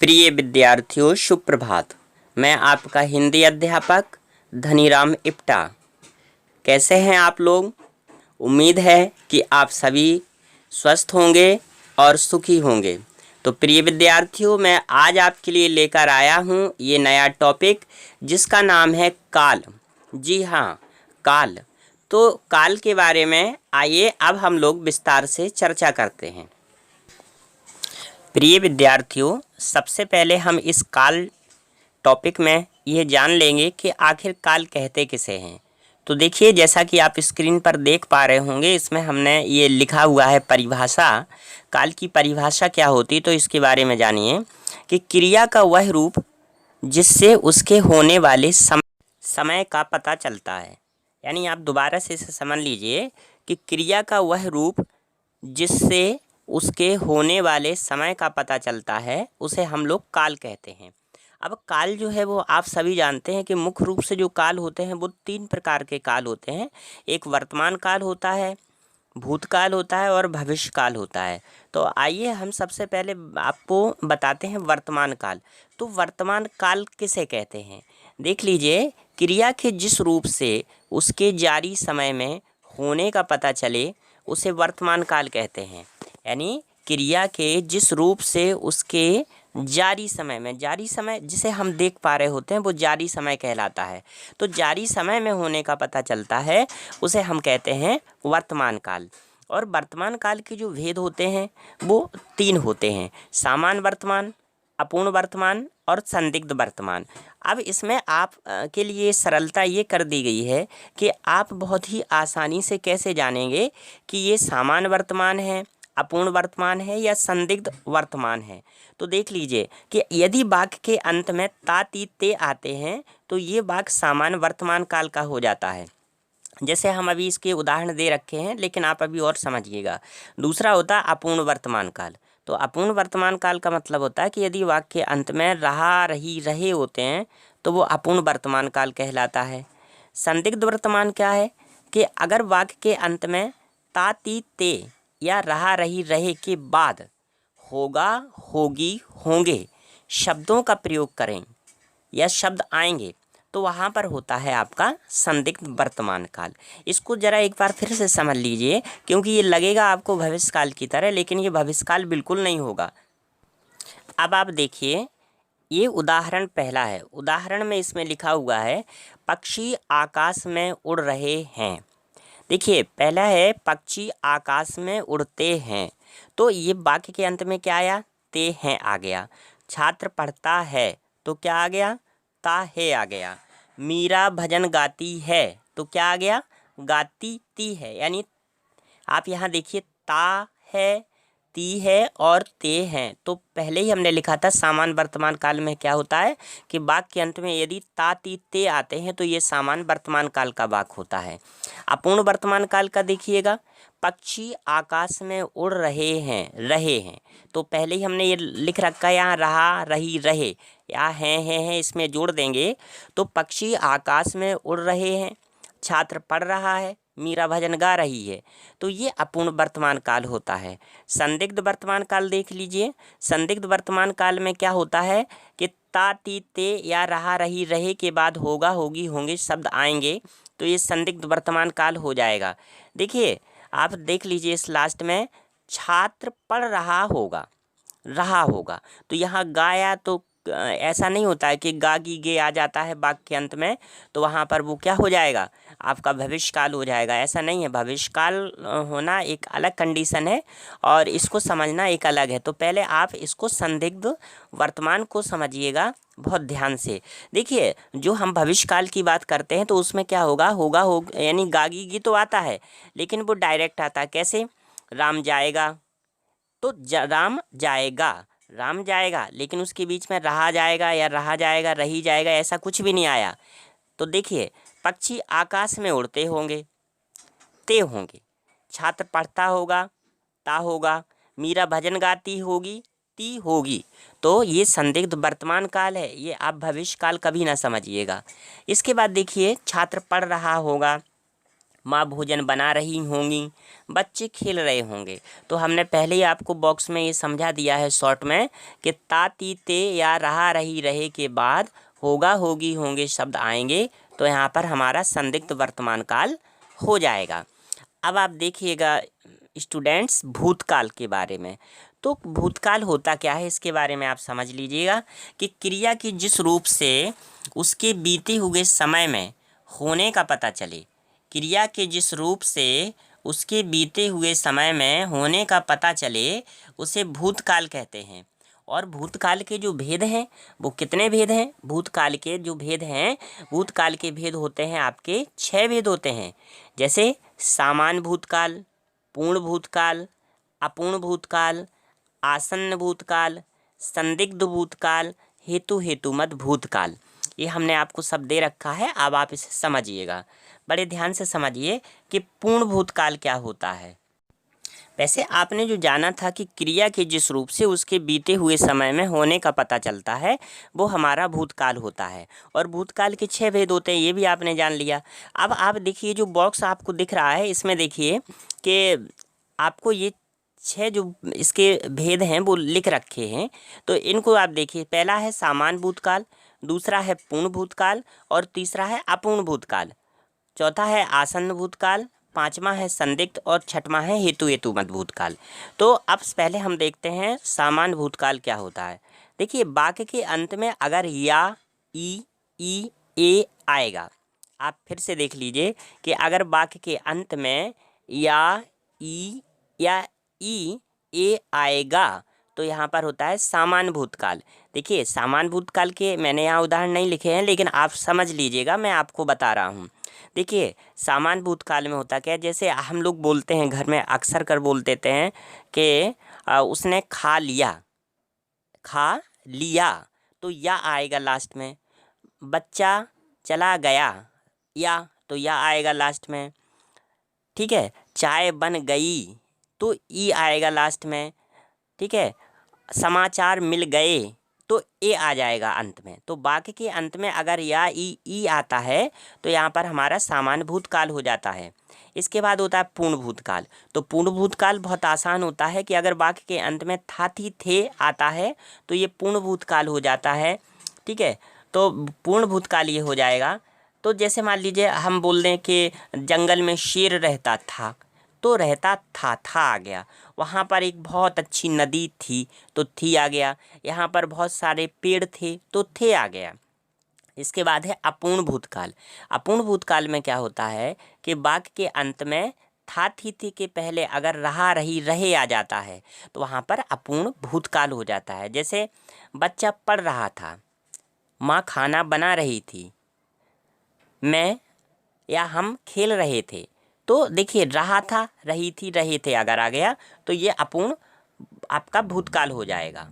प्रिय विद्यार्थियों, सुप्रभात। मैं आपका हिंदी अध्यापक धनीराम इप्टा। कैसे हैं आप लोग? उम्मीद है कि आप सभी स्वस्थ होंगे और सुखी होंगे। तो प्रिय विद्यार्थियों, मैं आज आपके लिए लेकर आया हूं ये नया टॉपिक जिसका नाम है काल। जी हाँ, काल। तो काल के बारे में आइए अब हम लोग विस्तार से चर्चा करते हैं। प्रिय विद्यार्थियों, सबसे पहले हम इस काल टॉपिक में यह जान लेंगे कि आखिर काल कहते किसे हैं। तो देखिए, जैसा कि आप स्क्रीन पर देख पा रहे होंगे, इसमें हमने ये लिखा हुआ है परिभाषा। काल की परिभाषा क्या होती, तो इसके बारे में जानिए कि क्रिया का वह रूप जिससे उसके होने वाले समय का पता चलता है। यानी आप दोबारा से इसे समझ लीजिए कि क्रिया का वह रूप जिससे उसके होने वाले समय का पता चलता है, उसे हम लोग काल कहते हैं। अब काल जो है वो आप सभी जानते हैं कि मुख्य रूप से जो काल होते हैं वो 3 प्रकार के काल होते हैं। एक वर्तमान काल होता है, भूतकाल होता है और भविष्य काल होता है। तो आइए हम सबसे पहले आपको बताते हैं वर्तमान काल। तो वर्तमान काल किसे कहते हैं? देख लीजिए, क्रिया के जिस रूप से उसके जारी समय में होने का पता चले उसे वर्तमान काल कहते हैं। यानी क्रिया के जिस रूप से उसके जारी समय में, जारी समय जिसे हम देख पा रहे होते हैं वो जारी समय कहलाता है। तो जारी समय में होने का पता चलता है उसे हम कहते हैं वर्तमान काल। और वर्तमान काल के जो भेद होते हैं वो 3 होते हैं: सामान्य वर्तमान, अपूर्ण वर्तमान और संदिग्ध वर्तमान। अब इसमें आप के लिए सरलता ये कर दी गई है कि आप बहुत ही आसानी से कैसे जानेंगे कि ये सामान्य वर्तमान है, अपूर्ण वर्तमान है या संदिग्ध वर्तमान है। तो देख लीजिए कि यदि वाक्य के अंत में ता ती ते आते हैं तो ये वाक्य सामान्य वर्तमान काल का हो जाता है। जैसे हम अभी इसके उदाहरण दे रखे हैं, लेकिन आप अभी और समझिएगा। दूसरा होता है अपूर्ण वर्तमान काल। तो अपूर्ण वर्तमान काल का मतलब होता है कि यदि वाक्य के अंत में रहा, रही, रहे होते हैं तो वो अपूर्ण वर्तमान काल कहलाता है। संदिग्ध वर्तमान क्या है कि अगर वाक्य के अंत में ता ती ते या रहा, रही, रहे के बाद होगा, होगी, होंगे शब्दों का प्रयोग करें या शब्द आएंगे तो वहाँ पर होता है आपका संदिग्ध वर्तमान काल। इसको ज़रा एक बार फिर से समझ लीजिए, क्योंकि ये लगेगा आपको भविष्य काल की तरह, लेकिन ये भविष्य काल बिल्कुल नहीं होगा। अब आप देखिए, ये उदाहरण पहला है। उदाहरण में इसमें लिखा हुआ है पक्षी आकाश में उड़ रहे हैं। देखिए, पहला है पक्षी आकाश में उड़ते हैं। तो ये वाक्य के अंत में क्या आया? ते हैं आ गया। छात्र पढ़ता है तो क्या आ गया? ता है आ गया। मीरा भजन गाती है तो क्या आ गया? गाती ती है। यानी आप यहाँ देखिए, ता है, ती है और ते हैं। तो पहले ही हमने लिखा था सामान्य वर्तमान काल में क्या होता है कि वाक्य के अंत में यदि ता ती ते आते हैं तो ये सामान्य वर्तमान काल का वाक्य होता है। अपूर्ण वर्तमान काल का देखिएगा, पक्षी आकाश में उड़ रहे हैं, रहे हैं। तो पहले ही हमने ये लिख रखा है यहाँ रहा, रही, रहे या हैं इसमें जोड़ देंगे तो पक्षी आकाश में उड़ रहे हैं, छात्र पढ़ रहा है, मीरा भजन गा रही है। तो ये अपूर्ण वर्तमान काल होता है। संदिग्ध वर्तमान काल देख लीजिए। संदिग्ध वर्तमान काल में क्या होता है कि ता ती ते या रहा, रही, रहे के बाद होगा, होगी, होंगे शब्द आएंगे तो ये संदिग्ध वर्तमान काल हो जाएगा। देखिए, आप देख लीजिए इस लास्ट में छात्र पढ़ रहा होगा, रहा होगा। तो यहाँ गाया तो ऐसा नहीं होता है कि गा गी गे आ जाता है वाक्य के अंत में तो वहाँ पर वो क्या हो जाएगा? आपका भविष्य काल हो जाएगा। ऐसा नहीं है। भविष्य काल होना एक अलग कंडीशन है और इसको समझना एक अलग है। तो पहले आप इसको संदिग्ध वर्तमान को समझिएगा बहुत ध्यान से। देखिए, जो हम भविष्य काल की बात करते हैं तो उसमें क्या होगा? होगा, हो यानी गागी गी तो आता है, लेकिन वो डायरेक्ट आता है। कैसे? राम जाएगा तो राम जाएगा, राम जाएगा, लेकिन उसके बीच में रहा जाएगा या रहा जाएगा, रही जाएगा, ऐसा कुछ भी नहीं आया। तो देखिए, पक्षी आकाश में उड़ते होंगे, ते होंगे, छात्र पढ़ता होगा, ता होगा, मीरा भजन गाती होगी, ती होगी। तो ये संदिग्ध वर्तमान काल है, ये आप भविष्य काल कभी ना समझिएगा। इसके बाद देखिए, छात्र पढ़ रहा होगा, माँ भोजन बना रही होंगी, बच्चे खेल रहे होंगे। तो हमने पहले ही आपको बॉक्स में ये समझा दिया है शॉर्ट में कि ता ती ते या रहा रही रहे के बाद होगा होगी होंगे शब्द आएंगे तो यहाँ पर हमारा संदिग्ध वर्तमान काल हो जाएगा। अब आप देखिएगा स्टूडेंट्स भूतकाल के बारे में। तो भूतकाल होता क्या है इसके बारे में आप समझ लीजिएगा कि क्रिया की जिस रूप से उसके बीते हुए समय में होने का पता चले, क्रिया के जिस रूप से उसके बीते हुए समय में होने का पता चले उसे भूतकाल कहते हैं। और भूतकाल के जो भेद हैं वो कितने भेद हैं? भूतकाल के जो भेद हैं, भूतकाल के भेद होते हैं आपके 6 भेद होते हैं। जैसे सामान्य भूतकाल, पूर्ण भूतकाल, अपूर्ण भूतकाल, आसन्न भूतकाल, संदिग्ध भूतकाल, हेतुमत भूतकाल। ये हमने आपको सब दे रखा है, अब आप इसे समझिएगा, बड़े ध्यान से समझिए कि पूर्ण भूतकाल क्या होता है। वैसे आपने जो जाना था कि क्रिया के जिस रूप से उसके बीते हुए समय में होने का पता चलता है वो हमारा भूतकाल होता है। और भूतकाल के 6 भेद होते हैं, ये भी आपने जान लिया। अब आप देखिए जो बॉक्स आपको दिख रहा है इसमें देखिए कि आपको ये 6 जो इसके भेद हैं वो लिख रखे हैं। तो इनको आप देखिए, पहला है सामान्य भूतकाल, दूसरा है पूर्ण भूतकाल और तीसरा है अपूर्ण भूतकाल, चौथा है आसन्न भूतकाल, पांचवा है संदिग्ध और छठवां है हेतुमत भूतकाल। तो अब पहले हम देखते हैं सामान्य भूतकाल क्या होता है। देखिए वाक्य के अंत में अगर या, ई, ए आएगा, आप फिर से देख लीजिए कि अगर वाक्य के अंत में या, ई या ई, ए आएगा तो यहाँ पर होता है सामान्य भूतकाल। देखिए सामान्य भूतकाल के मैंने यहाँ उदाहरण नहीं लिखे हैं लेकिन आप समझ लीजिएगा, मैं आपको बता रहा हूँ। देखिए सामान्य भूतकाल में होता क्या है, जैसे हम लोग बोलते हैं घर में अक्सर कर बोल देते हैं कि उसने खा लिया, तो या आएगा लास्ट में। बच्चा चला गया, या तो या आएगा लास्ट में। ठीक है, चाय बन गई तो ई आएगा लास्ट में। ठीक है, समाचार मिल गए तो ए आ जाएगा अंत में। तो वाक्य के अंत में अगर या, ई आता है तो यहाँ पर हमारा सामान्य भूतकाल हो जाता है। इसके बाद होता है पूर्ण भूतकाल। तो पूर्ण भूतकाल बहुत आसान होता है कि अगर वाक्य के अंत में था, थी, थे आता है तो ये पूर्ण भूतकाल हो जाता है। ठीक है, तो पूर्ण भूतकाल ये हो जाएगा। तो जैसे मान लीजिए हम बोल दें कि जंगल में शेर रहता था, तो रहता था आ गया। वहाँ पर एक बहुत अच्छी नदी थी तो थी आ गया। यहाँ पर बहुत सारे पेड़ थे तो थे आ गया। इसके बाद है अपूर्ण भूतकाल। अपूर्ण भूतकाल में क्या होता है कि वाक्य के अंत में था, थी के पहले अगर रहा, रही, रहे आ जाता है तो वहाँ पर अपूर्ण भूतकाल हो जाता है। जैसे बच्चा पढ़ रहा था, माँ खाना बना रही थी, मैं या हम खेल रहे थे। तो देखिए रहा था, रही थी, रहे थे अगर आ गया तो ये अपूर्ण आपका भूतकाल हो जाएगा।